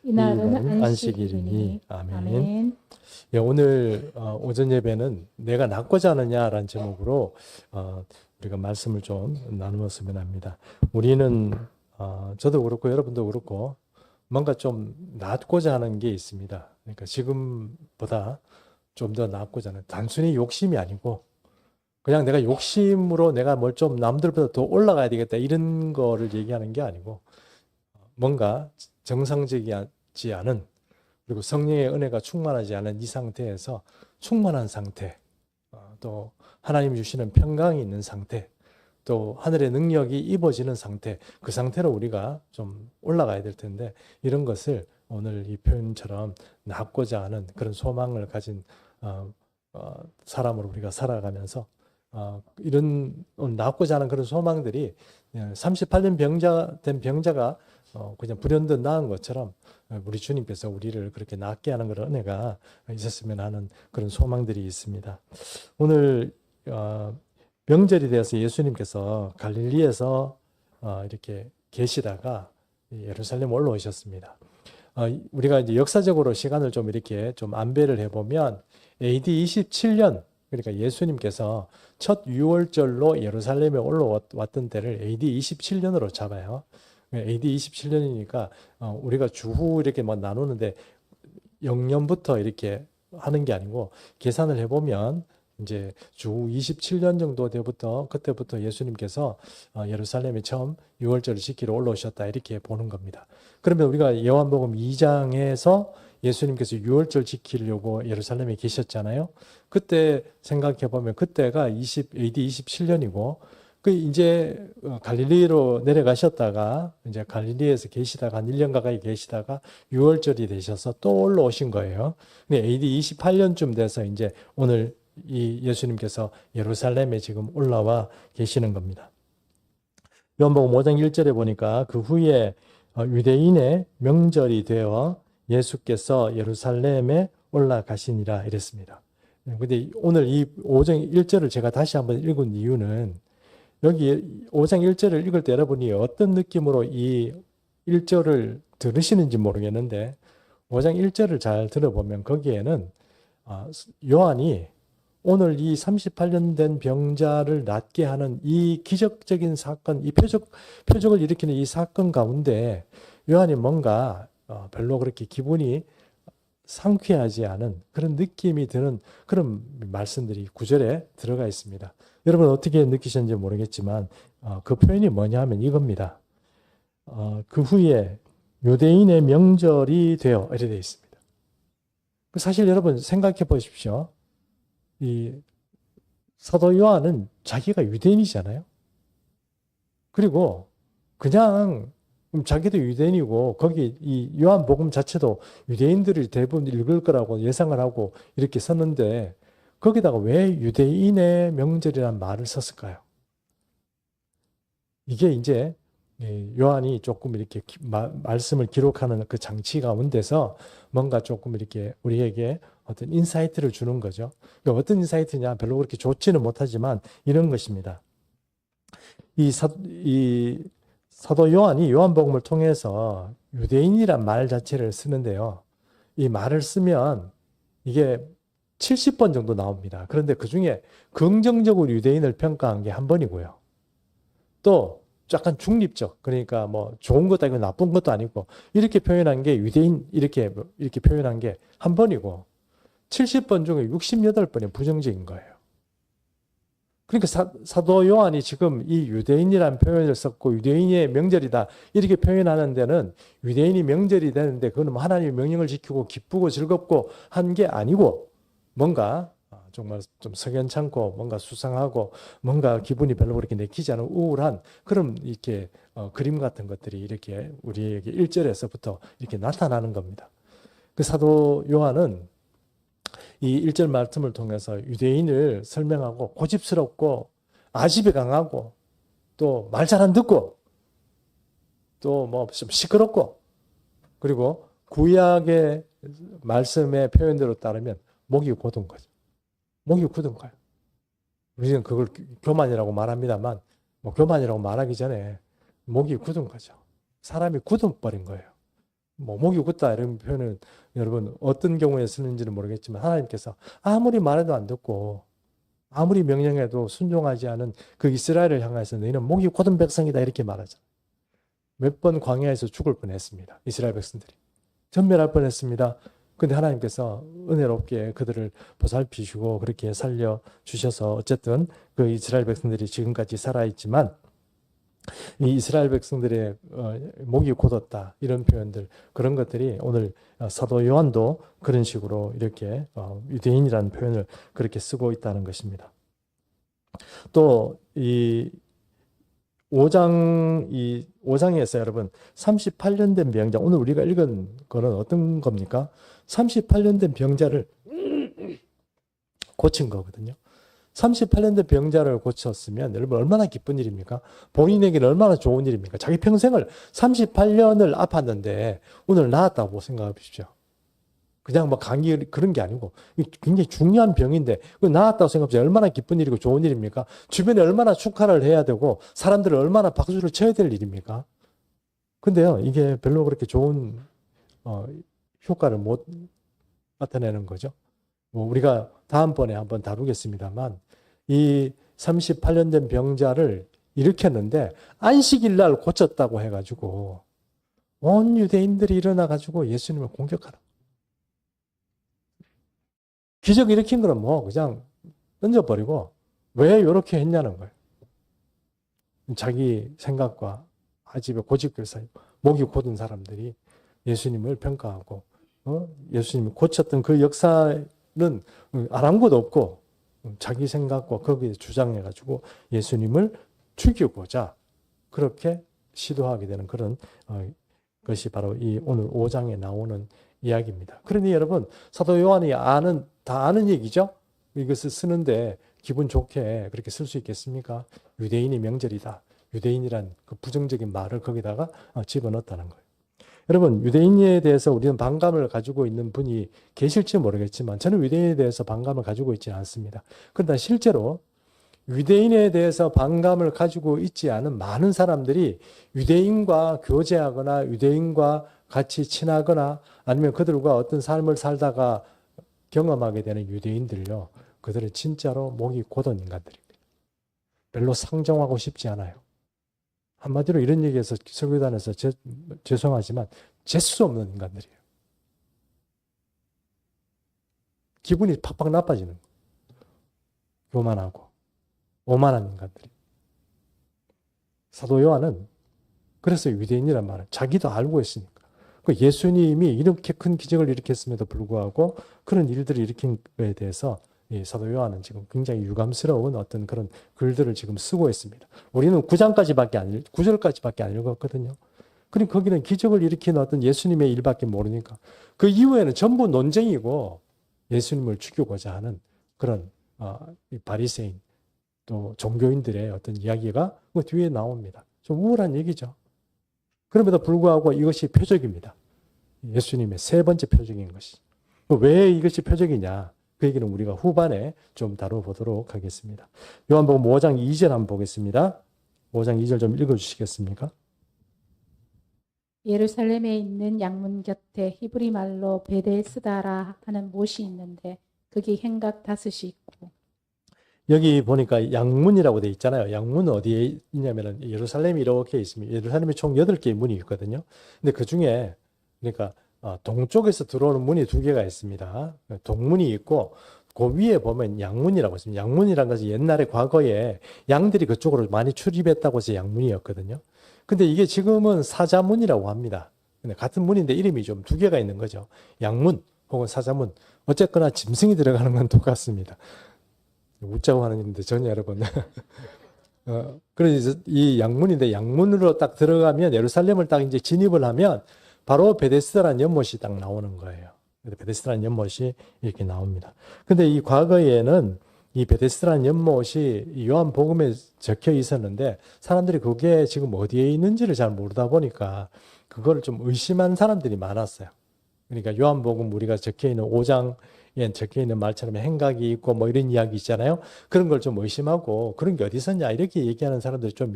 이날은 안식일이니. 안식일이니. 아멘. 아멘. 예, 오늘 오전 예배는 내가 낫고자 하느냐라는 제목으로 우리가 말씀을 좀 나누었으면 합니다. 우리는 저도 그렇고 여러분도 그렇고 뭔가 좀 낫고자 하는 게 있습니다. 그러니까 지금보다 좀 더 낫고자 하는, 단순히 욕심이 아니고 그냥 내가 욕심으로 내가 뭘 좀 남들보다 더 올라가야 되겠다 이런 거를 얘기하는 게 아니고, 뭔가 정상적이지 않은, 그리고 성령의 은혜가 충만하지 않은 이 상태에서 충만한 상태, 또 하나님 주시는 평강이 있는 상태, 또 하늘의 능력이 입어지는 상태, 그 상태로 우리가 좀 올라가야 될 텐데, 이런 것을 오늘 이 표현처럼 낳고자 하는 그런 소망을 가진 사람으로 우리가 살아가면서 이런 낳고자 하는 그런 소망들이 38년 된 병자가 그냥 불현듯 나은 것처럼 우리 주님께서 우리를 그렇게 낫게 하는 그런 은혜가 있었으면 하는 그런 소망들이 있습니다. 오늘 명절이 되어서 예수님께서 갈릴리에서 이렇게 계시다가 예루살렘 올라오셨습니다. 우리가 이제 역사적으로 시간을 좀 이렇게 좀 안배를 해보면 AD 27년, 그러니까 예수님께서 첫 유월절로 예루살렘에 올라왔던 때를 AD 27년으로 잡아요. AD 27년이니까 우리가 주후 이렇게 뭐 나누는데 0년부터 이렇게 하는 게 아니고, 계산을 해보면 이제 주 27년 정도 때부터, 그때부터 예수님께서 예루살렘에 처음 유월절을 지키러 올라오셨다 이렇게 보는 겁니다. 그러면 우리가 요한복음 2장에서 예수님께서 유월절 지키려고 예루살렘에 계셨잖아요. 그때 생각해 보면 그때가 AD 27년이고, 그 이제 갈릴리로 내려가셨다가 이제 갈릴리에서 계시다가 한 1년 가까이 계시다가 유월절이 되셔서 또 올라오신 거예요. 근데 AD 28년쯤 돼서 이제 오늘 이 예수님께서 예루살렘에 지금 올라와 계시는 겁니다. 요한복음 5장 1절에 보니까 그 후에 유대인의 명절이 되어 예수께서 예루살렘에 올라가시니라 이랬습니다. 근데 오늘 이 5장 1절을 제가 다시 한번 읽은 이유는, 여기 5장 1절을 읽을 때 여러분이 어떤 느낌으로 이 1절을 들으시는지 모르겠는데, 5장 1절을 잘 들어보면 거기에는 요한이 오늘 이 38년 된 병자를 낫게 하는 이 기적적인 사건, 이 표적을 일으키는 이 사건 가운데 요한이 뭔가 별로 그렇게 기분이 상쾌하지 않은 그런 느낌이 드는 그런 말씀들이 9절에 들어가 있습니다. 여러분 어떻게 느끼셨는지 모르겠지만 그 표현이 뭐냐 하면 이겁니다. 그 후에 유대인의 명절이 되어 이렇게 되어 있습니다. 사실 여러분 생각해 보십시오. 이 사도 요한은 자기가 유대인이잖아요. 그리고 그냥 자기도 유대인이고 거기 이 요한복음 자체도 유대인들이 대부분 읽을 거라고 예상을 하고 이렇게 썼는데, 거기다가 왜 유대인의 명절이라는 말을 썼을까요? 이게 이제 요한이 조금 이렇게 말씀을 기록하는 그 장치 가운데서 뭔가 조금 이렇게 우리에게 어떤 인사이트를 주는 거죠. 그러니까 어떤 인사이트냐, 별로 그렇게 좋지는 못하지만 이런 것입니다. 이 사도 요한이 요한복음을 통해서 유대인이란 말 자체를 쓰는데요. 이 말을 쓰면 이게 70번 정도 나옵니다. 그런데 그 중에 긍정적으로 유대인을 평가한 게 한 번이고요. 또 약간 중립적, 그러니까 뭐 좋은 것도 아니고 나쁜 것도 아니고 이렇게 표현한 게 유대인 이렇게 표현한 게 한 번이고, 70번 중에 68번이 부정적인 거예요. 그러니까 사도 요한이 지금 이 유대인이라는 표현을 썼고 유대인의 명절이다 이렇게 표현하는 데는, 유대인이 명절이 되는데 그거는 하나님의 명령을 지키고 기쁘고 즐겁고 한 게 아니고, 뭔가 정말 좀 석연찮고 뭔가 수상하고 뭔가 기분이 별로 그렇게 내키지 않은 우울한 그런 이렇게 그림 같은 것들이 이렇게 우리에게 1절에서부터 이렇게 나타나는 겁니다. 그 사도 요한은 이 1절 말씀을 통해서 유대인을 설명하고, 고집스럽고 아집이 강하고 또 말 잘 안 듣고 또 뭐 좀 시끄럽고, 그리고 구약의 말씀의 표현대로 따르면 목이 곧은 거죠. 목이 굳은 거예요. 우리는 그걸 교만이라고 말합니다만, 뭐 교만이라고 말하기 전에 목이 굳은 거죠. 사람이 굳어버린 거예요. 뭐 목이 굳다 이런 표현은 여러분 어떤 경우에 쓰는지는 모르겠지만 하나님께서 아무리 말해도 안 듣고 아무리 명령해도 순종하지 않은 그 이스라엘을 향해서 너희는 목이 곧은 백성이다 이렇게 말하잖아요. 몇 번 광야에서 죽을 뻔했습니다. 이스라엘 백성들이. 전멸할 뻔했습니다. 근데 하나님께서 은혜롭게 그들을 보살피시고 그렇게 살려주셔서 어쨌든 그 이스라엘 백성들이 지금까지 살아있지만 이 이스라엘 백성들의 목이 곧었다 이런 표현들 그런 것들이 오늘 사도 요한도 그런 식으로 이렇게 유대인이라는 표현을 그렇게 쓰고 있다는 것입니다. 또 이 5장에서 여러분 38년 된 병자 오늘 우리가 읽은 거는 어떤 겁니까? 38년 된 병자를 고친 거거든요. 38년 된 병자를 고쳤으면 여러분 얼마나 기쁜 일입니까? 본인에게는 얼마나 좋은 일입니까? 자기 평생을 38년을 아팠는데 오늘 나았다고 생각해 보십시오. 그냥 뭐 감기 그런 게 아니고 굉장히 중요한 병인데 나았다고 생각해 얼마나 기쁜 일이고 좋은 일입니까? 주변에 얼마나 축하를 해야 되고 사람들을 얼마나 박수를 쳐야 될 일입니까? 근데요 이게 별로 그렇게 좋은 효과를 못 나타내는 거죠. 뭐 우리가 다음번에 한번 다루겠습니다만 이 38년 된 병자를 일으켰는데 안식일 날 고쳤다고 해가지고 온 유대인들이 일어나가지고 예수님을 공격하라. 기적 일으킨 거는 뭐 그냥 던져버리고 왜 이렇게 했냐는 거예요. 자기 생각과 아집에 고집교사 목이 곧은 사람들이 예수님을 평가하고 예수님이 고쳤던 그 역사는 아랑곳 없고 자기 생각과 거기에 주장해가지고 예수님을 죽이고자 그렇게 시도하게 되는 그런 것이 바로 이 오늘 5장에 나오는 이야기입니다. 그러니 여러분 사도 요한이 다 아는 얘기죠. 이것을 쓰는데 기분 좋게 그렇게 쓸 수 있겠습니까? 유대인이 명절이다. 유대인이란 그 부정적인 말을 거기다가 집어넣었다는 거예요. 여러분 유대인에 대해서 우리는 반감을 가지고 있는 분이 계실지 모르겠지만 저는 유대인에 대해서 반감을 가지고 있지는 않습니다. 그러나 실제로 유대인에 대해서 반감을 가지고 있지 않은 많은 사람들이 유대인과 교제하거나 유대인과 같이 친하거나 아니면 그들과 어떤 삶을 살다가 경험하게 되는 유대인들요. 그들은 진짜로 목이 곧은 인간들입니다. 별로 상종하고 싶지 않아요. 한마디로 이런 얘기해서 설교단에서 죄송하지만 재수 없는 인간들이에요. 기분이 팍팍 나빠지는 거예요. 교만하고 오만한 인간들이. 사도 요한은 그래서 유대인이란 말을 자기도 알고 있으니까. 예수님이 이렇게 큰 기적을 일으켰음에도 불구하고 그런 일들을 일으킨 것에 대해서 사도 요한은 지금 굉장히 유감스러운 어떤 그런 글들을 지금 쓰고 있습니다. 우리는 9절까지밖에 안 읽었거든요. 그러니까 거기는 기적을 일으킨 어떤 예수님의 일밖에 모르니까 그 이후에는 전부 논쟁이고 예수님을 죽이고자 하는 그런 바리새인 또 종교인들의 어떤 이야기가 그 뒤에 나옵니다. 좀 우울한 얘기죠. 그럼에도 불구하고 이것이 표적입니다. 예수님의 세 번째 표적인 것이. 왜 이것이 표적이냐? 그 얘기는 우리가 후반에 좀 다뤄보도록 하겠습니다. 요한복음 5장 2절 한번 보겠습니다. 5장 2절 좀 읽어주시겠습니까? 예루살렘에 있는 양문 곁에 히브리 말로 베데스다라 하는 못이 있는데 거기 행각 5이 있고. 여기 보니까 양문이라고 되어 있잖아요. 양문은 어디에 있냐면은 예루살렘이 이렇게 있습니다. 예루살렘에 총 8개의 문이 있거든요. 근데 그 중에 그러니까 동쪽에서 들어오는 문이 2개가 있습니다. 동문이 있고 그 위에 보면 양문이라고 있습니다. 양문이라는 것은 옛날에 과거에 양들이 그쪽으로 많이 출입했다고 해서 양문이었거든요. 근데 이게 지금은 사자문이라고 합니다. 근데 같은 문인데 이름이 좀 2개가 있는 거죠. 양문 혹은 사자문. 어쨌거나 짐승이 들어가는 건 똑같습니다. 웃자고 하는 일인데 전혀 여러분. 그래서 이 양문인데 양문으로 딱 들어가면 예루살렘을 딱 이제 진입을 하면 바로 베데스다라는 연못이 딱 나오는 거예요. 베데스다라는 연못이 이렇게 나옵니다. 근데 이 과거에는 이 베데스다라는 연못이 요한복음에 적혀 있었는데 사람들이 그게 지금 어디에 있는지를 잘 모르다 보니까 그걸 좀 의심한 사람들이 많았어요. 그러니까 요한복음 우리가 적혀 있는 5장에 적혀 있는 말처럼 행각이 있고 뭐 이런 이야기 있잖아요. 그런 걸 좀 의심하고 그런 게 어디 있었냐 이렇게 얘기하는 사람들이 좀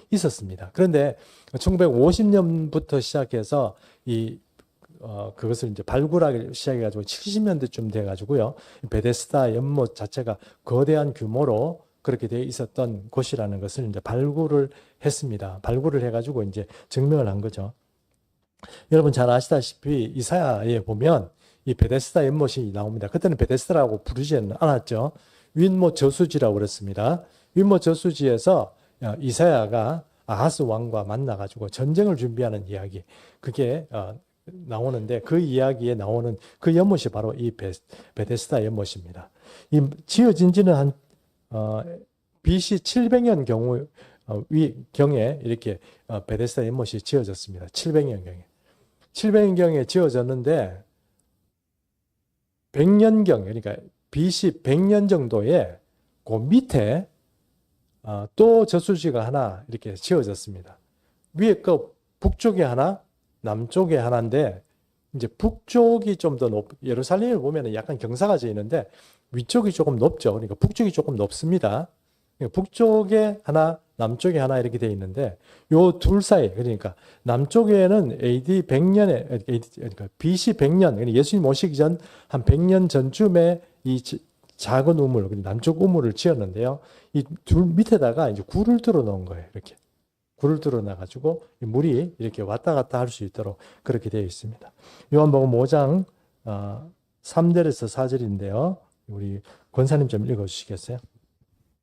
있었습니다. 그런데 1950년부터 시작해서 이 그것을 이제 발굴하기 시작해가지고 70년대쯤 돼가지고요. 베데스다 연못 자체가 거대한 규모로 그렇게 돼 있었던 곳이라는 것을 이제 발굴을 했습니다. 발굴을 해가지고 이제 증명을 한 거죠. 여러분 잘 아시다시피 이사야에 보면 이 베데스다 연못이 나옵니다. 그때는 베데스다라고 부르지는 않았죠. 윗못 저수지라고 그랬습니다. 윗못 저수지에서 이사야가 아하스 왕과 만나가지고 전쟁을 준비하는 이야기, 그게 나오는데 그 이야기에 나오는 그 연못이 바로 이 베데스다 연못입니다. 이 지어진 지는 한 BC 700년 경에 이렇게 베데스다 연못이 지어졌습니다. 700년 경에. 700년 경에 지어졌는데 100년경, 그러니까 BC 100년 정도에 그 밑에 또 저수지가 하나 이렇게 지어졌습니다. 위에 거 북쪽에 하나, 남쪽에 하나인데 이제 북쪽이 좀 더 예루살렘을 보면 약간 경사가 져 있는데 위쪽이 조금 높죠. 그러니까 북쪽이 조금 높습니다. 그러니까 북쪽에 하나, 남쪽에 하나 이렇게 돼 있는데 요 둘 사이, 그러니까 남쪽에는 AD 100년에 그러니까 BC 100년, 그러니까 예수님 오시기 전 한 100년 전쯤에 이 작은 우물, 남쪽 우물을 지었는데요. 이 둘 밑에다가 이제 굴을 뚫어 놓은 거예요. 이렇게 굴을 뚫어 놔 가지고 물이 이렇게 왔다 갔다 할 수 있도록 그렇게 되어 있습니다. 요한복음 5장 3절에서 4절인데요. 우리 권사님 좀 읽어 주시겠어요?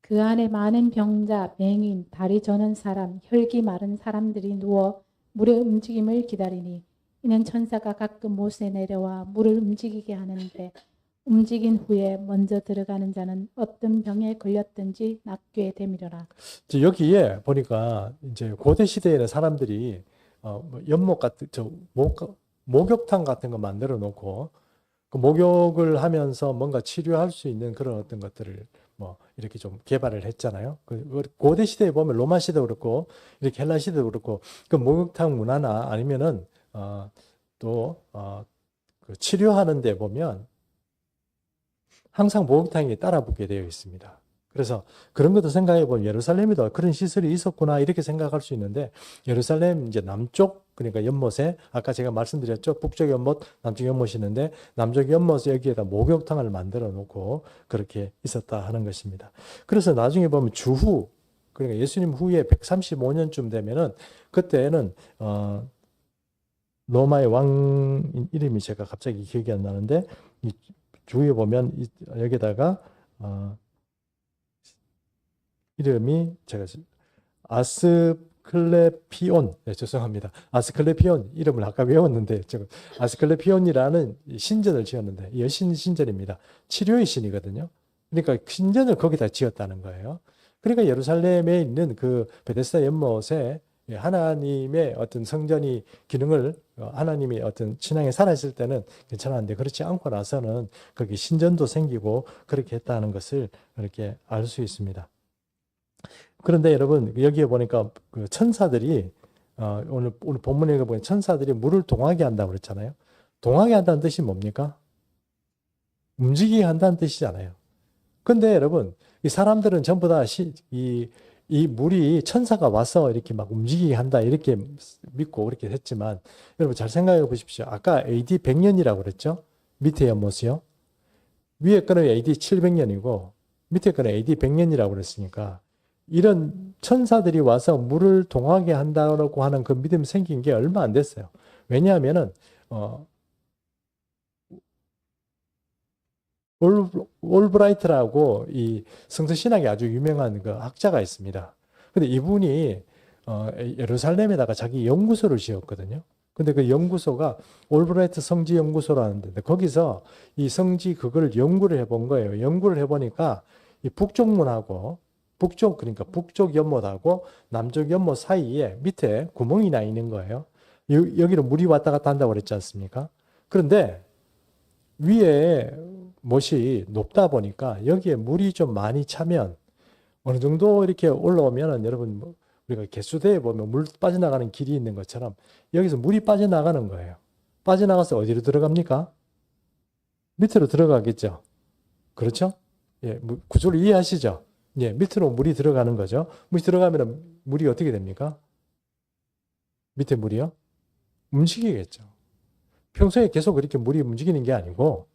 그 안에 많은 병자, 맹인, 다리 저는 사람, 혈기 마른 사람들이 누워 물의 움직임을 기다리니 이는 천사가 가끔 못에 내려와 물을 움직이게 하는데 움직인 후에 먼저 들어가는 자는 어떤 병에 걸렸든지 낫게 되미려라. 여기에 보니까 이제 고대 시대에는 사람들이 연못 같은 목욕탕 같은 거 만들어 놓고 그 목욕을 하면서 뭔가 치료할 수 있는 그런 어떤 것들을 뭐 이렇게 좀 개발을 했잖아요. 고대 시대에 보면 로마 시대도 그렇고 이렇게 헬라 시대도 그렇고 그 목욕탕 문화나 아니면은 그 치료하는 데 보면 항상 목욕탕이 따라붙게 되어 있습니다. 그래서 그런 것도 생각해 보면 예루살렘에도 그런 시설이 있었구나 이렇게 생각할 수 있는데 예루살렘 이제 남쪽, 그러니까 연못에 아까 제가 말씀드렸죠. 북쪽 연못, 남쪽 연못이 있는데 남쪽 연못에 여기에다 목욕탕을 만들어 놓고 그렇게 있었다 하는 것입니다. 그래서 나중에 보면 주후, 그러니까 예수님 후에 135년쯤 되면은 그때는 로마의 왕 이름이 제가 갑자기 기억이 안 나는데 이 주위에 보면 여기다가 이름이 제가 아스클레피온, 네, 죄송합니다. 아스클레피온 이름을 아까 외웠는데 제가 아스클레피온이라는 신전을 지었는데 이 여신 신전입니다. 치료의 신이거든요. 그러니까 신전을 거기다 지었다는 거예요. 그러니까 예루살렘에 있는 그 베데스다 연못에 하나님의 어떤 성전이 기능을 하나님이 어떤 신앙에 살아있을 때는 괜찮았는데 그렇지 않고 나서는 거기 신전도 생기고 그렇게 했다는 것을 이렇게 알 수 있습니다. 그런데 여러분 여기에 보니까 그 천사들이 오늘 본문에 보면 천사들이 물을 동하게 한다고 그랬잖아요. 동하게 한다는 뜻이 뭡니까? 움직이게 한다는 뜻이잖아요. 근데 여러분 이 사람들은 전부 다 이 물이 천사가 와서 이렇게 막 움직이게 한다 이렇게 믿고 그렇게 했지만 여러분 잘 생각해 보십시오. 아까 AD 100년이라고 그랬죠? 밑에 연못이요. 위에 거는 AD 700년이고 밑에 거는 AD 100년이라고 그랬으니까 이런 천사들이 와서 물을 동하게 한다고 하는 그 믿음이 생긴 게 얼마 안 됐어요. 왜냐하면은 올브라이트라고 이 성서신학에 아주 유명한 그 학자가 있습니다. 근데 이분이 예루살렘에다가 자기 연구소를 지었거든요. 근데 그 연구소가 올브라이트 성지 연구소라는데 거기서 이 성지 그걸 연구를 해본 거예요. 연구를 해보니까 이 북쪽문하고 그러니까 북쪽 연못하고 남쪽 연못 사이에 밑에 구멍이 나 있는 거예요. 여기로 물이 왔다 갔다 한다고 그랬지 않습니까? 그런데 위에 못이 높다 보니까 여기에 물이 좀 많이 차면 어느 정도 이렇게 올라오면은 여러분 우리가 개수대에 보면 물 빠져나가는 길이 있는 것처럼 여기서 물이 빠져나가는 거예요. 빠져나가서 어디로 들어갑니까? 밑으로 들어가겠죠. 그렇죠? 예, 구조를 이해하시죠? 예, 밑으로 물이 들어가는 거죠. 물이 들어가면 물이 어떻게 됩니까? 밑에 물이요? 움직이겠죠. 평소에 계속 이렇게 물이 움직이는 게 아니고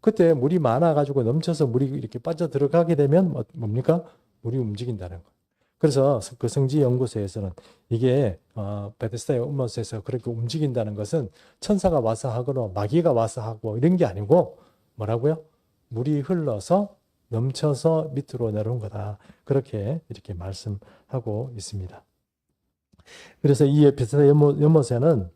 그때 물이 많아가지고 넘쳐서 물이 이렇게 빠져 들어가게 되면 뭡니까? 물이 움직인다는 거. 그래서 그 성지 연구소에서는 이게 베데스다의 음못에서 그렇게 움직인다는 것은 천사가 와서 하거나 마귀가 와서 하고 이런 게 아니고 뭐라고요? 물이 흘러서 넘쳐서 밑으로 내려온 거다. 그렇게 이렇게 말씀하고 있습니다. 그래서 이 베데스다 연못에는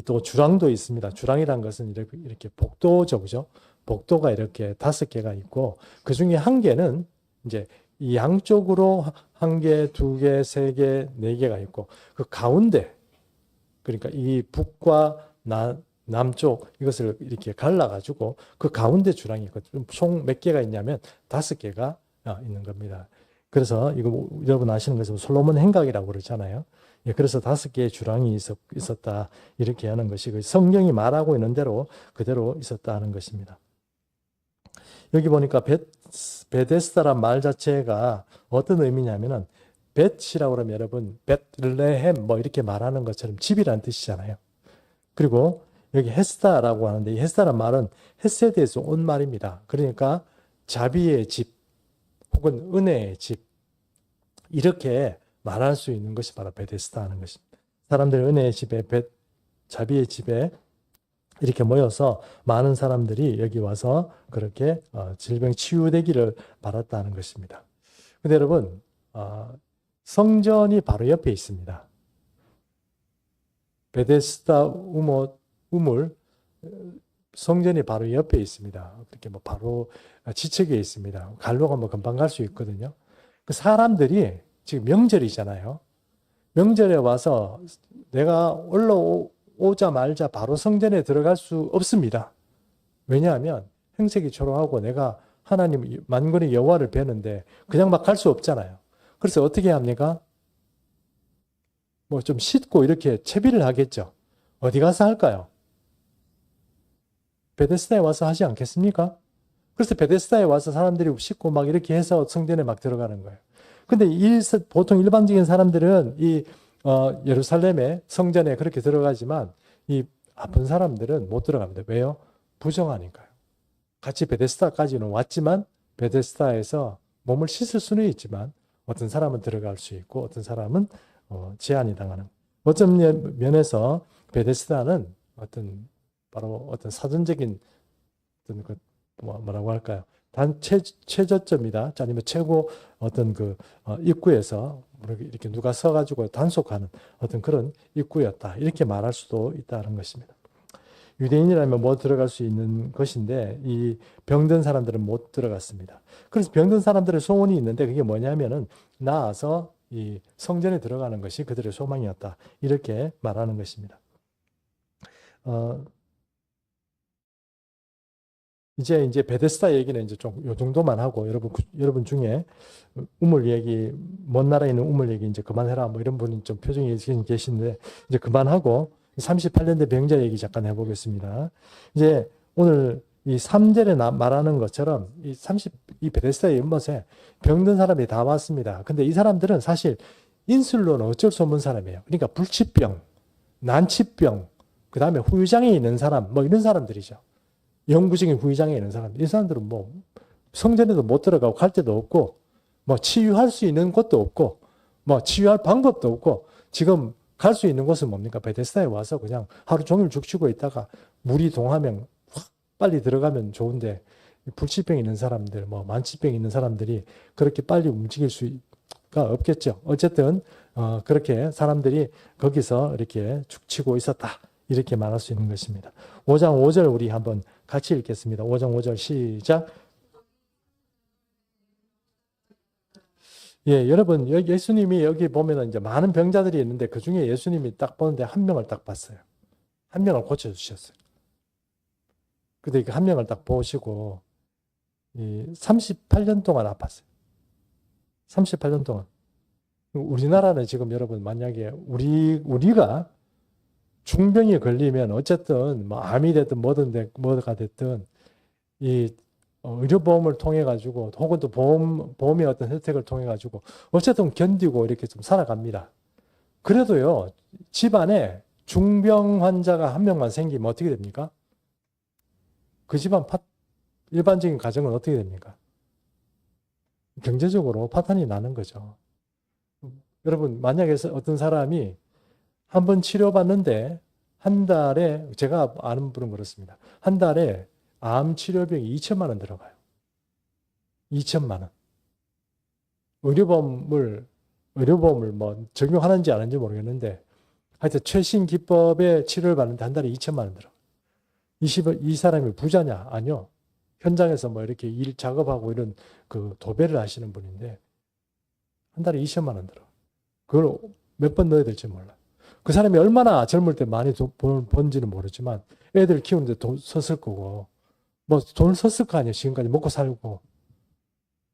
또 주랑도 있습니다. 주랑이란 것은 이렇게 복도죠, 그죠? 복도가 이렇게 5개가 있고 그 중에 한 개는 이제 이 양쪽으로 1개, 2개, 3개, 4개가 있고 그 가운데 그러니까 이 북과 남쪽 이것을 이렇게 갈라가지고 그 가운데 주랑이 있거든요. 총 몇 개가 있냐면 5개가 있는 겁니다. 그래서 이거 여러분 아시는 것은 솔로몬 행각이라고 그러잖아요. 예, 그래서 5개의 주랑이 있었다 이렇게 하는 것이 성경이 말하고 있는 대로 그대로 있었다 하는 것입니다. 여기 보니까 베데스다란 말 자체가 어떤 의미냐면은 벳이라고 그러면 여러분 벳레헴 뭐 이렇게 말하는 것처럼 집이란 뜻이잖아요. 그리고 여기 헤스다라고 하는데 이 헤스다란 말은 헤세드에서 온 말입니다. 그러니까 자비의 집 혹은 은혜의 집 이렇게 말할 수 있는 것이 바로 베데스다 하는 것입니다. 사람들이 은혜의 집에 자비의 집에 이렇게 모여서 많은 사람들이 여기 와서 그렇게 질병 치유되기를 바랐다는 것입니다. 근데 여러분 성전이 바로 옆에 있습니다. 베데스다 우물 성전이 바로 옆에 있습니다. 이렇게 뭐 바로 지척에 있습니다. 갈로가 뭐 금방 갈 수 있거든요. 그 사람들이 지금 명절이잖아요. 명절에 와서 내가 올라오자마자 바로 성전에 들어갈 수 없습니다. 왜냐하면 행색이 초라하고 내가 하나님 만군의 여호와를 뵈는데 그냥 막 갈 수 없잖아요. 그래서 어떻게 합니까? 뭐 좀 씻고 이렇게 채비를 하겠죠. 어디 가서 할까요? 베데스다에 와서 하지 않겠습니까? 그래서 베데스다에 와서 사람들이 씻고 막 이렇게 해서 성전에 막 들어가는 거예요. 근데 보통 일반적인 사람들은 이 예루살렘의 성전에 그렇게 들어가지만 이 아픈 사람들은 못 들어갑니다. 왜요? 부정하니까요. 같이 베데스다까지는 왔지만 베데스다에서 몸을 씻을 수는 있지만 어떤 사람은 들어갈 수 있고 어떤 사람은 제한이 당하는. 어떤 면에서 베데스다는 바로 어떤 사전적인 어떤 뭐라고 할까요? 최저점이다. 아니면 최고 어떤 입구에서 이렇게 누가 서가지고 단속하는 어떤 그런 입구였다. 이렇게 말할 수도 있다는 것입니다. 유대인이라면 못 들어갈 수 있는 것인데 이 병든 사람들은 못 들어갔습니다. 그래서 병든 사람들의 소원이 있는데 그게 뭐냐면은 나아서 이 성전에 들어가는 것이 그들의 소망이었다. 이렇게 말하는 것입니다. 이제 베데스다 얘기는 이제 좀 요 정도만 하고 여러분 중에 우물 얘기 먼 나라에 있는 우물 얘기 이제 그만해라 뭐 이런 분이 좀 표정이 계신데 이제 그만하고 38년대 병자 얘기 잠깐 해보겠습니다. 이제 오늘 이 3절에 말하는 것처럼 이 베데스다의 연못에 병든 사람이 다 왔습니다. 근데 이 사람들은 사실 인술로는 어쩔 수 없는 사람이에요. 그러니까 불치병, 난치병, 그 다음에 후유장애 있는 사람 뭐 이런 사람들이죠. 영구적인 후유장애 있는 사람들. 이 사람들은 뭐 성전에도 못 들어가고 갈 데도 없고 뭐 치유할 수 있는 곳도 없고 뭐 치유할 방법도 없고 지금 갈 수 있는 곳은 뭡니까? 베데스다에 와서 그냥 하루 종일 죽치고 있다가 물이 동하면 확 빨리 들어가면 좋은데 불치병 있는 사람들, 뭐 만치병 있는 사람들이 그렇게 빨리 움직일 수가 없겠죠. 어쨌든 그렇게 사람들이 거기서 이렇게 죽치고 있었다. 이렇게 말할 수 있는 것입니다. 5장 5절 우리 한번 같이 읽겠습니다. 5장 5절 시작. 예, 여러분, 예수님이 여기 보면은 이제 많은 병자들이 있는데 그 중에 예수님이 딱 보는데 한 명을 딱 봤어요. 한 명을 고쳐주셨어요. 근데 그 한 명을 딱 보시고, 38년 동안 아팠어요. 38년 동안. 우리나라는 지금 여러분, 만약에 우리가 중병이 걸리면 어쨌든 뭐 암이 됐든 뭐가 됐든 이 의료보험을 통해 가지고 혹은 또 보험의 어떤 혜택을 통해 가지고 어쨌든 견디고 이렇게 좀 살아갑니다. 그래도요 집안에 중병 환자가 한 명만 생기면 어떻게 됩니까? 그 집안 일반적인 가정은 어떻게 됩니까? 경제적으로 파탄이 나는 거죠. 여러분, 만약에 어떤 사람이 한 번 치료받는데 한 달에, 제가 아는 분은 그렇습니다. 한 달에 암 치료비용이 2천만 원 들어가요. 2천만 원. 의료보험을 뭐 적용하는지 안 하는지 모르겠는데 하여튼 최신 기법의 치료를 받는데 한 달에 2천만 원 들어. 이 사람이 부자냐? 아니요. 현장에서 뭐 이렇게 일 작업하고 이런 그 도배를 하시는 분인데 한 달에 2천만 원 들어. 그걸 몇 번 넣어야 될지 몰라. 그 사람이 얼마나 젊을 때 많이 번지는 모르지만 애들 키우는데 돈 썼을 거고 뭐 돈을 썼을 거 아니에요. 지금까지 먹고 살고.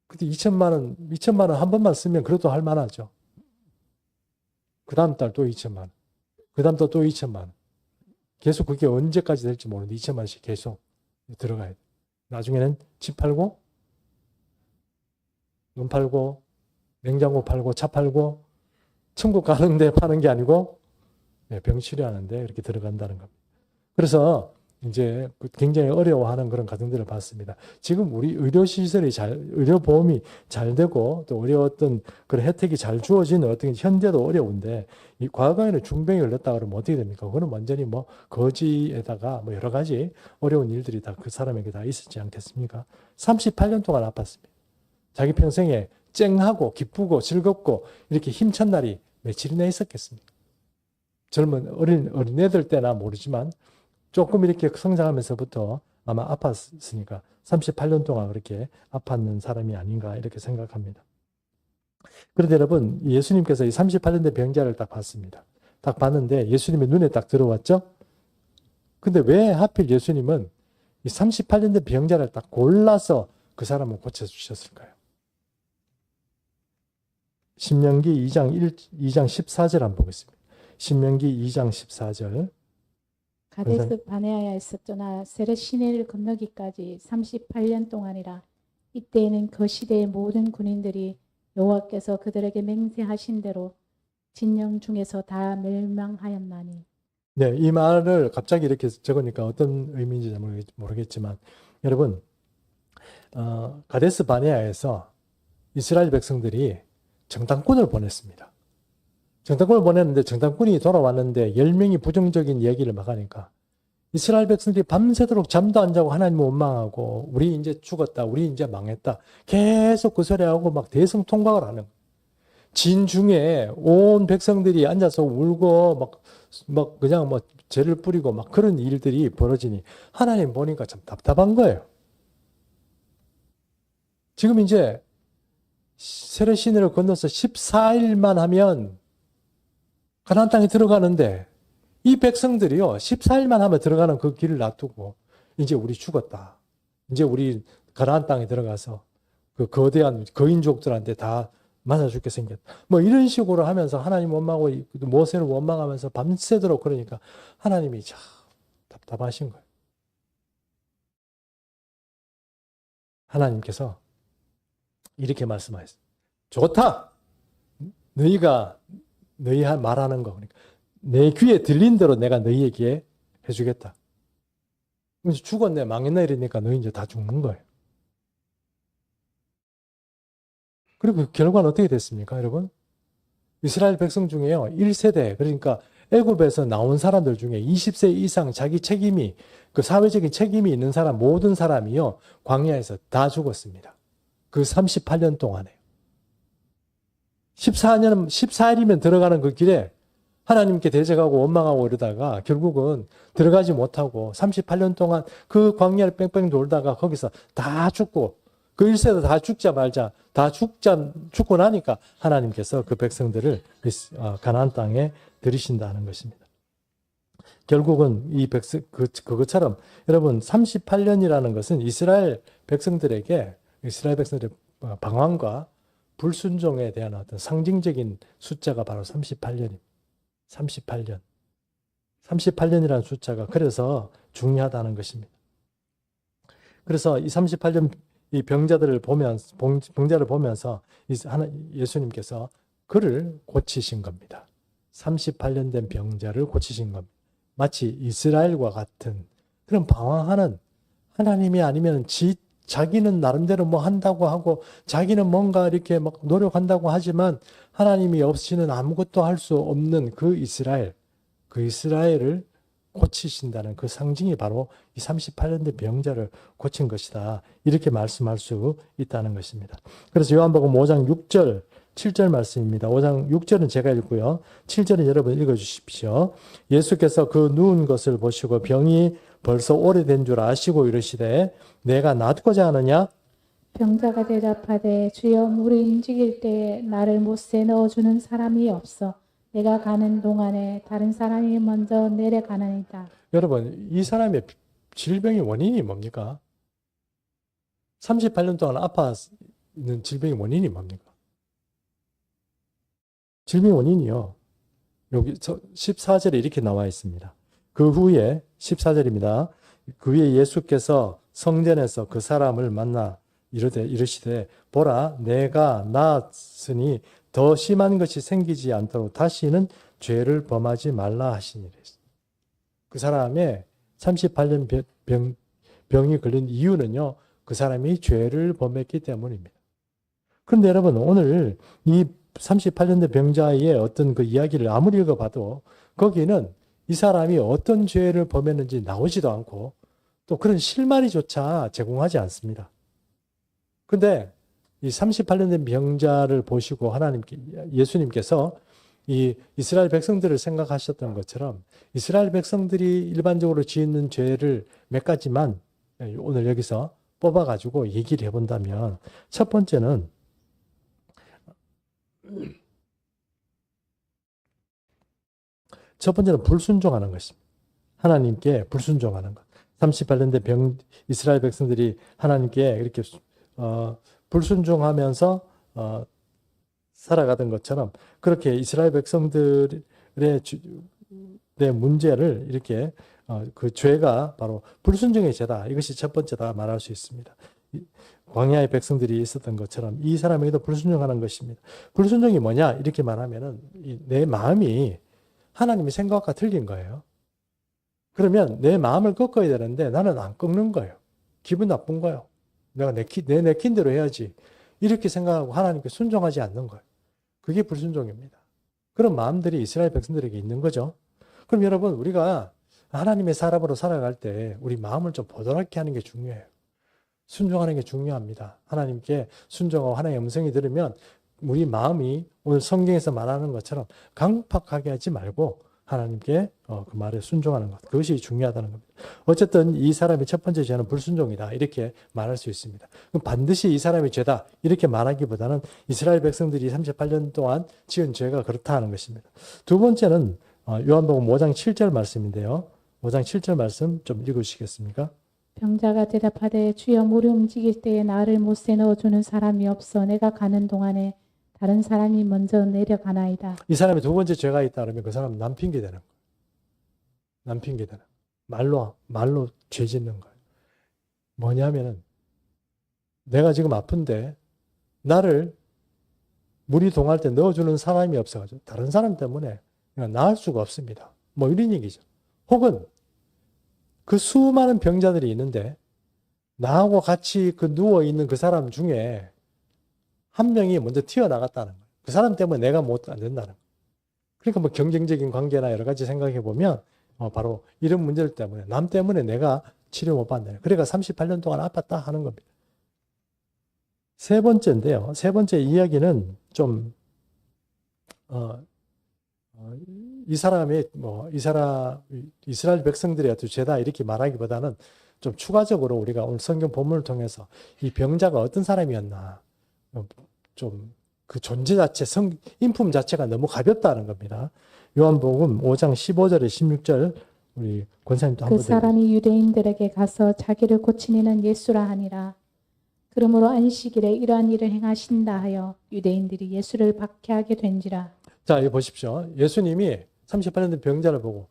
근데 2천만 원 한 번만 쓰면 그래도 할 만하죠. 그 다음 달 또 2천만 원. 그 다음 달 또 2천만 원. 계속 그게 언제까지 될지 모르는데 2천만 원씩 계속 들어가야 돼. 나중에는 집 팔고, 눈 팔고, 냉장고 팔고, 차 팔고, 천국 가는데 파는 게 아니고, 병 치료하는데 이렇게 들어간다는 겁니다. 그래서 이제 굉장히 어려워하는 그런 가정들을 봤습니다. 지금 우리 의료시설이 의료보험이 잘 되고 또 어떤 그런 혜택이 잘 주어지는 어떤 현대도 어려운데 이 과거에는 중병이 걸렸다 그러면 어떻게 됩니까? 그거는 완전히 뭐 거지에다가 뭐 여러 가지 어려운 일들이 다 그 사람에게 다 있었지 않겠습니까? 38년 동안 아팠습니다. 자기 평생에 쨍하고 기쁘고 즐겁고 이렇게 힘찬 날이 며칠이나 있었겠습니까? 젊은 어린애들 때나 모르지만 조금 이렇게 성장하면서부터 아마 아팠으니까 38년 동안 그렇게 아팠는 사람이 아닌가 이렇게 생각합니다. 그런데 여러분, 예수님께서 이 38년 된 병자를 딱 봤습니다. 딱 봤는데 예수님의 눈에 딱 들어왔죠? 근데 왜 하필 예수님은 이 38년 된 병자를 딱 골라서 그 사람을 고쳐주셨을까요? 신명기 2장 14절 한번 보겠습니다. 신명기 2장 14절. 가데스 바네아에 있었으나 세렛 시내를 건너기까지 38년 동안이라. 이때에는 그 시대의 모든 군인들이 여호와께서 그들에게 맹세하신 대로 진영 중에서 다 멸망하였나니. 네, 이 말을 갑자기 이렇게 적으니까 어떤 의미인지 모르겠지만 여러분, 가데스 바네아에서 이스라엘 백성들이 정탐꾼을 보냈습니다. 정탐꾼을 보냈는데 정탐꾼이 돌아왔는데 10명이 부정적인 얘기를 막 하니까 이스라엘 백성들이 밤새도록 잠도 안 자고 하나님을 원망하고 우리 이제 죽었다, 우리 이제 망했다 계속 그 소리하고 막 대성통곡을 하는 거예요. 진중에 온 백성들이 앉아서 울고 막 그냥 뭐 죄를 뿌리고 막 그런 일들이 벌어지니 하나님 보니까 참 답답한 거예요. 지금 이제 세례 시내를 건너서 14일만 하면 가나안 땅에 들어가는데 이 백성들이요 14일만 하면 들어가는 그 길을 놔두고 이제 우리 죽었다. 이제 우리 가나안 땅에 들어가서 그 거대한 거인족들한테 다 맞아 죽게 생겼다. 뭐 이런 식으로 하면서 하나님 원망하고 모세를 원망하면서 밤새도록 그러니까 하나님이 참 답답하신 거예요. 하나님께서 이렇게 말씀하셨어요. 좋다. 너희가 너희 말하는 거 그러니까 내 귀에 들린 대로 내가 너희에게 해주겠다. 이제 죽었네 망했네 이러니까 너희 이제 다 죽는 거예요. 그리고 결과는 어떻게 됐습니까, 여러분? 이스라엘 백성 중에요 1세대 그러니까 애굽에서 나온 사람들 중에 20세 이상 자기 책임이 그 사회적인 책임이 있는 사람 모든 사람이요 광야에서 다 죽었습니다. 그 38년 동안에 14일이면 들어가는 그 길에 하나님께 대적하고 원망하고 이러다가 결국은 들어가지 못하고 38년 동안 그 광야를 뺑뺑 돌다가 거기서 다 죽고 그 1세대 다 죽자 말자 다 죽고 나니까 하나님께서 그 백성들을 가나안 땅에 들이신다는 것입니다. 결국은 이 그것처럼 여러분 38년이라는 것은 이스라엘 백성들의 방황과 불순종에 대한 어떤 상징적인 숫자가 바로 38년입니다. 38년. 38년이라는 숫자가 그래서 중요하다는 것입니다. 그래서 이 38년 이 병자를 보면서 예수님께서 그를 고치신 겁니다. 38년 된 병자를 고치신 겁니다. 마치 이스라엘과 같은 그런 방황하는 하나님이 아니면 자기는 나름대로 뭐 한다고 하고 자기는 뭔가 이렇게 막 노력한다고 하지만 하나님이 없이는 아무것도 할 수 없는 그 이스라엘을 고치신다는 그 상징이 바로 이 38년 된 병자를 고친 것이다. 이렇게 말씀할 수 있다는 것입니다. 그래서 요한복음 5장 6절, 7절 말씀입니다. 5장 6절은 제가 읽고요. 7절은 여러분 읽어주십시오. 예수께서 그 누운 것을 보시고 병이 벌써 오래된 줄 아시고 이르시되 내가 낫고자 하느냐? 병자가 대답하되 주여 물이 움직일 때에 나를 못새 넣어주는 사람이 없어 내가 가는 동안에 다른 사람이 먼저 내려가나이다. 여러분, 이 사람의 질병의 원인이 뭡니까? 38년 동안 아파있는 질병의 원인이 뭡니까? 질병의 원인이요. 여기 14절에 이렇게 나와 있습니다. 그 후에 14절입니다. 그 후에 예수께서 성전에서 그 사람을 만나 이르시되 보라 내가 나았으니 더 심한 것이 생기지 않도록 다시는 죄를 범하지 말라 하시니라. 그 사람의 38년 병이 걸린 이유는요. 그 사람이 죄를 범했기 때문입니다. 그런데 여러분 오늘 이 38년 된 병자의 어떤 그 이야기를 아무리 읽어봐도 거기는 이 사람이 어떤 죄를 범했는지 나오지도 않고 또 그런 실마리조차 제공하지 않습니다. 근데 이 38년 된 병자를 보시고 예수님께서 이 이스라엘 백성들을 생각하셨던 것처럼 이스라엘 백성들이 일반적으로 짓는 죄를 몇 가지만 오늘 여기서 뽑아가지고 얘기를 해본다면 첫 번째는 불순종하는 것입니다. 하나님께 불순종하는 것. 38년 된 이스라엘 백성들이 하나님께 이렇게 불순종하면서 살아가던 것처럼 그렇게 이스라엘 백성들의 문제를 이렇게 그 죄가 바로 불순종의 죄다. 이것이 첫 번째다 말할 수 있습니다. 광야의 백성들이 있었던 것처럼 이 사람에게도 불순종하는 것입니다. 불순종이 뭐냐? 이렇게 말하면은 내 마음이 하나님의 생각과 틀린 거예요. 그러면 내 마음을 꺾어야 되는데 나는 안 꺾는 거예요. 기분 나쁜 거예요. 내가 내킨 대로 해야지. 이렇게 생각하고 하나님께 순종하지 않는 거예요. 그게 불순종입니다. 그런 마음들이 이스라엘 백성들에게 있는 거죠. 그럼 여러분 우리가 하나님의 사람으로 살아갈 때 우리 마음을 좀 보드랍게 하는 게 중요해요. 순종하는 게 중요합니다. 하나님께 순종하고 하나님의 음성이 들으면 우리 마음이 오늘 성경에서 말하는 것처럼 강팍하게 하지 말고 하나님께 그 말에 순종하는 것. 그것이 중요하다는 겁니다. 어쨌든 이 사람의 첫 번째 죄는 불순종이다. 이렇게 말할 수 있습니다. 그럼 반드시 이 사람의 죄다. 이렇게 말하기보다는 이스라엘 백성들이 38년 동안 지은 죄가 그렇다 하는 것입니다. 두 번째는 요한복음 5장 7절 말씀인데요. 5장 7절 말씀 좀 읽으시겠습니까? 병자가 대답하되 주여 물이 움직일 때에 나를 못새 넣어주는 사람이 없어 내가 가는 동안에 다른 사람이 먼저 내려가나이다. 이 사람의 두 번째 죄가 있다 그러면 그 사람은 남 핑계 대는 거예요. 남 핑계 대는 말로 죄 짓는 거예요. 뭐냐면은 내가 지금 아픈데 나를 물이 동할 때 넣어주는 사람이 없어가지고 다른 사람 때문에 그냥 나을 수가 없습니다. 뭐 이런 얘기죠. 혹은 그 수많은 병자들이 있는데 나하고 같이 그 누워있는 그 사람 중에 한 명이 먼저 튀어나갔다는 거예요. 그 사람 때문에 내가 안 된다는 거예요. 그러니까 뭐 경쟁적인 관계나 여러 가지 생각해 보면 바로 이런 문제들 때문에 남 때문에 내가 치료 못 받는 거예요. 그러니까 38년 동안 아팠다 하는 겁니다. 세 번째인데요. 세 번째 이야기는 좀 이 사람의 이스라엘 백성들의 어떤 죄다 이렇게 말하기보다는 좀 추가적으로 우리가 오늘 성경 본문을 통해서 이 병자가 어떤 사람이었나 좀 그 존재 자체 인품 자체가 너무 가볍다는 겁니다. 요한복음 5장 15절에 16절 우리 권사님도 한번 그 사람이 유대인들에게 가서 자기를 고친 이는 예수라 하니라. 그러므로 안식일에 이러한 일을 행하신다 하여 유대인들이 예수를 박해하게 된지라. 자, 여기 보십시오. 예수님이 38년 된 병자를 보고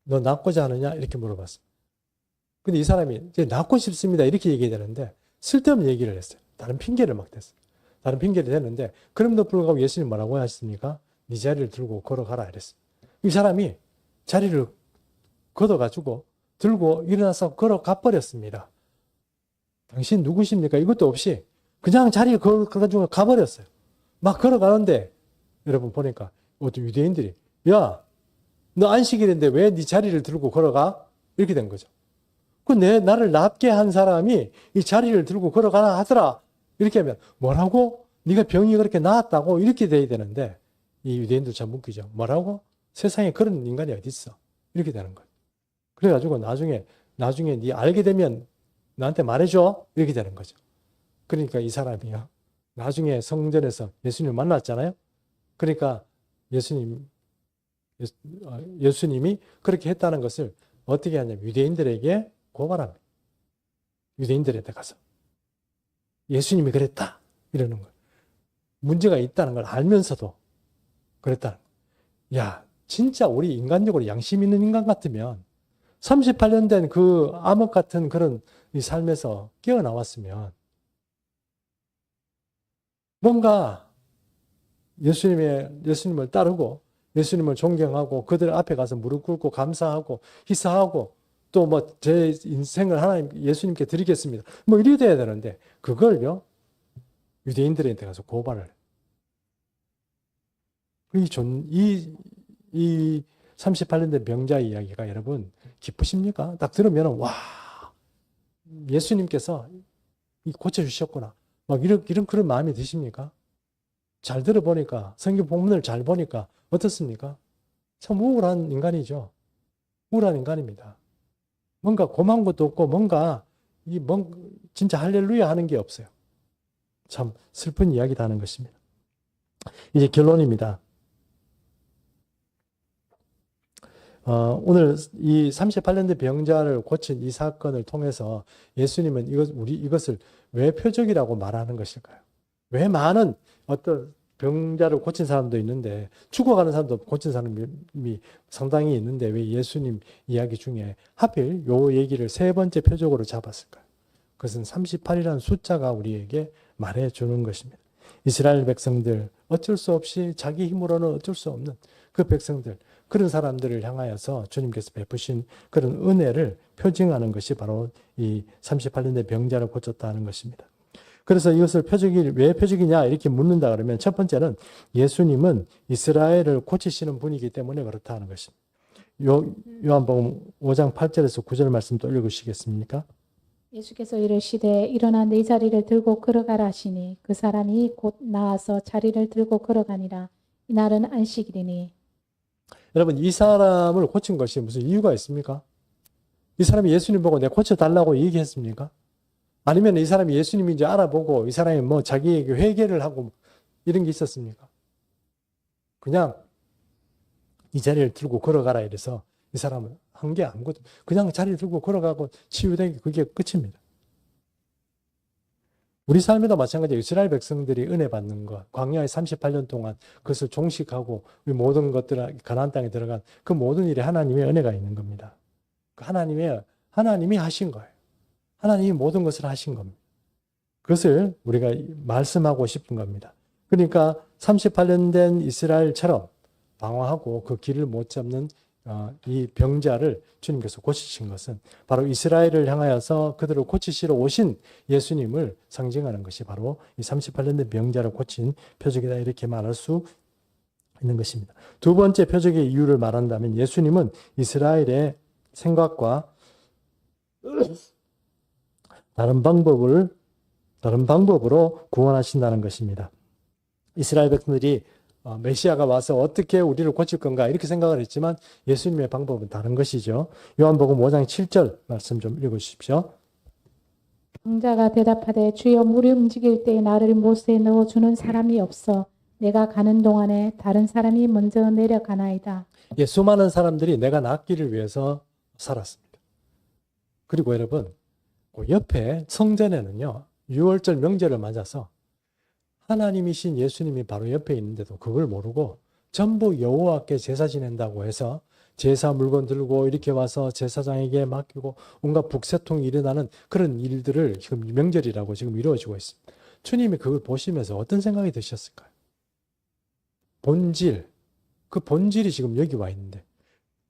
너 낫고자 하느냐? 이렇게 물어봤어요. 근데 이 사람이 이제 낫고 싶습니다. 이렇게 얘기해야 되는데 쓸데없는 얘기를 했어요. 다른 핑계를 막 댔어요. 다른 핑계를 댔는데 그럼에도 불구하고 예수님 뭐라고 하셨습니까? 네 자리를 들고 걸어가라 이랬어. 이 사람이 자리를 걷어가지고 들고 일어나서 걸어가 버렸습니다. 당신 누구십니까? 이것도 없이 그냥 자리를 걸어가지고 가버렸어요. 막 걸어가는데 여러분 보니까 어떤 유대인들이 야, 너 안식일인데 왜 네 자리를 들고 걸어가? 이렇게 된 거죠. 나를 낫게 한 사람이 이 자리를 들고 걸어가라 하더라. 이렇게 하면 뭐라고? 네가 병이 그렇게 나았다고? 이렇게 돼야 되는데 이 유대인들 참 웃기죠. 뭐라고? 세상에 그런 인간이 어디 있어? 이렇게 되는 거예요. 그래가지고 나중에 네 알게 되면 나한테 말해줘. 이렇게 되는 거죠. 그러니까 이 사람이요. 나중에 성전에서 예수님을 만났잖아요. 그러니까 예수님이 그렇게 했다는 것을 어떻게 하냐면 유대인들에게 고발합니다. 유대인들한테 가서 예수님이 그랬다 이러는 거예요. 문제가 있다는 걸 알면서도 그랬다는 거예요. 야, 진짜 우리 인간적으로 양심 있는 인간 같으면 38년 된 그 암흑 같은 그런 이 삶에서 깨어나왔으면 뭔가 예수님을 따르고 예수님을 존경하고 그들 앞에 가서 무릎 꿇고 감사하고 희사하고 또 뭐 제 인생을 하나님 예수님께 드리겠습니다. 뭐 이래야 돼야 되는데 그걸요 유대인들한테 가서 고발을. 이 38년 된 병자 이야기가 여러분 기쁘십니까? 딱 들으면 와 예수님께서 고쳐주셨구나. 막 이런 그런 마음이 드십니까? 잘 들어보니까 성경 본문을 잘 보니까 어떻습니까? 참 우울한 인간이죠. 우울한 인간입니다. 뭔가 고마운 것도 없고 뭔가 진짜 할렐루야 하는 게 없어요. 참 슬픈 이야기다 하는 것입니다. 이제 결론입니다. 오늘 이 38년 된 병자를 고친 이 사건을 통해서 예수님은 이것을 왜 표적이라고 말하는 것일까요? 왜 많은 어떤 병자를 고친 사람도 있는데 죽어가는 사람도 고친 사람이 상당히 있는데 왜 예수님 이야기 중에 하필 요 얘기를 세 번째 표적으로 잡았을까요? 그것은 38이라는 숫자가 우리에게 말해주는 것입니다. 이스라엘 백성들 어쩔 수 없이 자기 힘으로는 어쩔 수 없는 그 백성들 그런 사람들을 향하여서 주님께서 베푸신 그런 은혜를 표징하는 것이 바로 이 38년 된 병자를 고쳤다는 것입니다. 그래서 이것을 왜 표적이냐 이렇게 묻는다 그러면 첫 번째는 예수님은 이스라엘을 고치시는 분이기 때문에 그렇다는 것입니다. 요한복음 5장 8절에서 9절 말씀 또 읽으시겠습니까? 예수께서 이르시되 일어나 네 자리를 들고 걸어가라 하시니 그 사람이 곧 나와서 자리를 들고 걸어가니라. 이날은 안식일이니. 여러분 이 사람을 고친 것이 무슨 이유가 있습니까? 이 사람이 예수님 보고 내가 고쳐달라고 얘기했습니까? 아니면 이 사람이 예수님인지 알아보고 이 사람이 뭐 자기에게 회개를 하고 이런 게 있었습니까? 그냥 이 자리를 들고 걸어가라 이래서 이 사람은 한 게 아무것도 그냥 자리를 들고 걸어가고 치유된 게 그게 끝입니다. 우리 삶에도 마찬가지예요. 이스라엘 백성들이 은혜 받는 것, 광야에 38년 동안 그것을 종식하고 우리 모든 것들 가나안 땅에 들어간 그 모든 일에 하나님의 은혜가 있는 겁니다. 하나님이 하신 거예요. 하나님이 모든 것을 하신 겁니다. 그것을 우리가 말씀하고 싶은 겁니다. 그러니까 38년 된 이스라엘처럼 방황하고 그 길을 못 잡는 이 병자를 주님께서 고치신 것은 바로 이스라엘을 향하여서 그들을 고치시러 오신 예수님을 상징하는 것이 바로 이 38년 된 병자를 고친 표적이다 이렇게 말할 수 있는 것입니다. 두 번째 표적의 이유를 말한다면 예수님은 이스라엘의 생각과 다른 방법으로 구원하신다는 것입니다. 이스라엘 백성들이 메시아가 와서 어떻게 우리를 고칠 건가 이렇게 생각을 했지만 예수님의 방법은 다른 것이죠. 요한복음 5장 7절 말씀 좀 읽으십시오. 병자가 대답하되 주여 물이 움직일 때 나를 못에 넣어주는 사람이 없어 내가 가는 동안에 다른 사람이 먼저 내려가나이다. 예, 수많은 사람들이 내가 낫기를 위해서 살았습니다. 그리고 여러분 그 옆에 성전에는요 6월절 명절을 맞아서 하나님이신 예수님이 바로 옆에 있는데도 그걸 모르고 전부 여호와께 제사 지낸다고 해서 제사 물건 들고 이렇게 와서 제사장에게 맡기고 온갖 북새통이 일어나는 그런 일들을 지금 명절이라고 지금 이루어지고 있습니다. 주님이 그걸 보시면서 어떤 생각이 드셨을까요? 본질, 그 본질이 지금 여기 와 있는데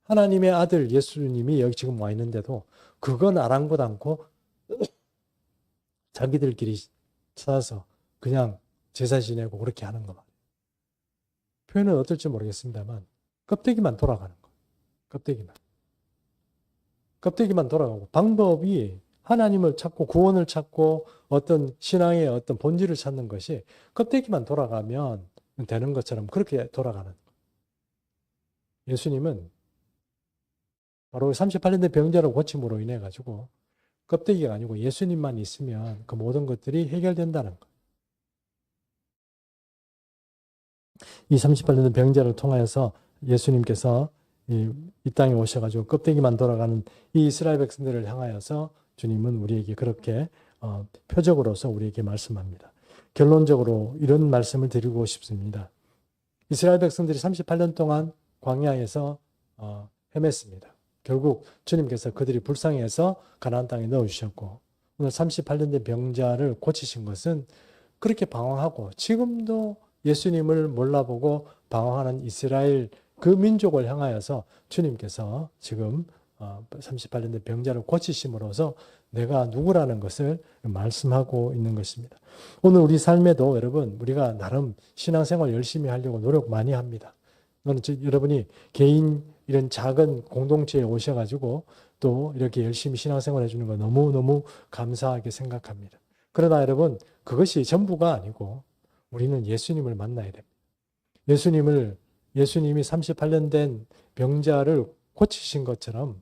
하나님의 아들 예수님이 여기 지금 와 있는데도 그건 아랑곳 않고 자기들끼리 찾아서 그냥 제사 지내고 그렇게 하는 거 말이에요. 표현은 어떨지 모르겠습니다만 껍데기만 돌아가는 거. 껍데기만 돌아가고 방법이 하나님을 찾고 구원을 찾고 어떤 신앙의 어떤 본질을 찾는 것이 껍데기만 돌아가면 되는 것처럼 그렇게 돌아가는 거예요. 예수님은 바로 38년 된 병자를 고침으로 인해 가지고 껍데기가 아니고 예수님만 있으면 그 모든 것들이 해결된다는 거예요. 이 38년 된 병자를 통하여서 예수님께서 이 땅에 오셔가지고 껍데기만 돌아가는 이 이스라엘 백성들을 향하여서 주님은 우리에게 그렇게 표적으로서 우리에게 말씀합니다. 결론적으로 이런 말씀을 드리고 싶습니다. 이스라엘 백성들이 38년 동안 광야에서 헤맸습니다. 결국 주님께서 그들이 불쌍해서 가나안 땅에 넣어주셨고 오늘 38년 된 병자를 고치신 것은 그렇게 방황하고 지금도 예수님을 몰라보고 방황하는 이스라엘 그 민족을 향하여서 주님께서 지금 38년 된 병자를 고치심으로써 내가 누구라는 것을 말씀하고 있는 것입니다. 오늘 우리 삶에도 여러분 우리가 나름 신앙생활 열심히 하려고 노력 많이 합니다. 여러분이 개인 이런 작은 공동체에 오셔가지고 또 이렇게 열심히 신앙생활 해주는 거 너무너무 감사하게 생각합니다. 그러나 여러분 그것이 전부가 아니고 우리는 예수님을 만나야 됩니다. 예수님이 38년 된 병자를 고치신 것처럼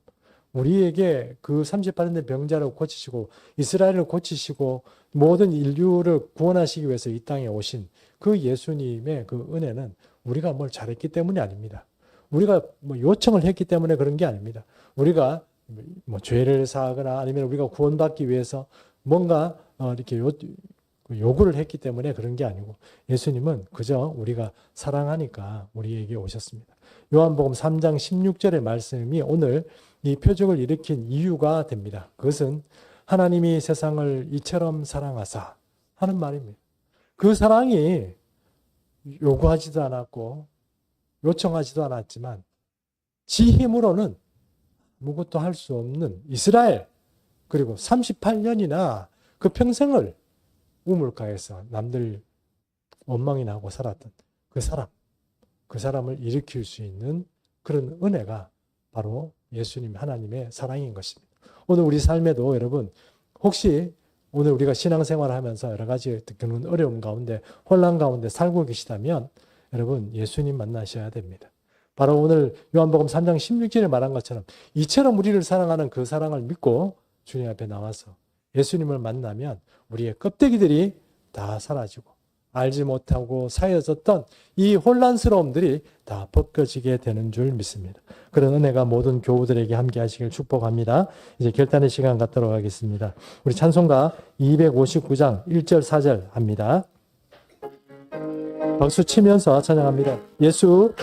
우리에게 그 38년 된 병자를 고치시고 이스라엘을 고치시고 모든 인류를 구원하시기 위해서 이 땅에 오신 그 예수님의 그 은혜는 우리가 뭘 잘했기 때문이 아닙니다. 우리가 뭐 요청을 했기 때문에 그런 게 아닙니다. 우리가 뭐 죄를 사하거나 아니면 우리가 구원받기 위해서 뭔가 이렇게 요구를 했기 때문에 그런 게 아니고 예수님은 그저 우리가 사랑하니까 우리에게 오셨습니다. 요한복음 3장 16절의 말씀이 오늘 이 표적을 일으킨 이유가 됩니다. 그것은 하나님이 세상을 이처럼 사랑하사 하는 말입니다. 그 사랑이 요구하지도 않았고 요청하지도 않았지만 지 힘으로는 아무것도 할 수 없는 이스라엘 그리고 38년이나 그 평생을 우물가에서 남들 원망이 나고 살았던 그 사람을 일으킬 수 있는 그런 은혜가 바로 예수님 하나님의 사랑인 것입니다. 오늘 우리 삶에도 여러분 혹시 오늘 우리가 신앙생활을 하면서 여러 가지 겪는 어려움 가운데 혼란 가운데 살고 계시다면 여러분 예수님 만나셔야 됩니다. 바로 오늘 요한복음 3장 16절에 말한 것처럼 이처럼 우리를 사랑하는 그 사랑을 믿고 주님 앞에 나와서 예수님을 만나면 우리의 껍데기들이 다 사라지고 알지 못하고 사여졌던 이 혼란스러움들이 다 벗겨지게 되는 줄 믿습니다. 그런 은혜가 모든 교우들에게 함께 하시길 축복합니다. 이제 결단의 시간 갖도록 하겠습니다. 우리 찬송가 259장 1절 4절 합니다. 박수 치면서 찬양합니다. 예수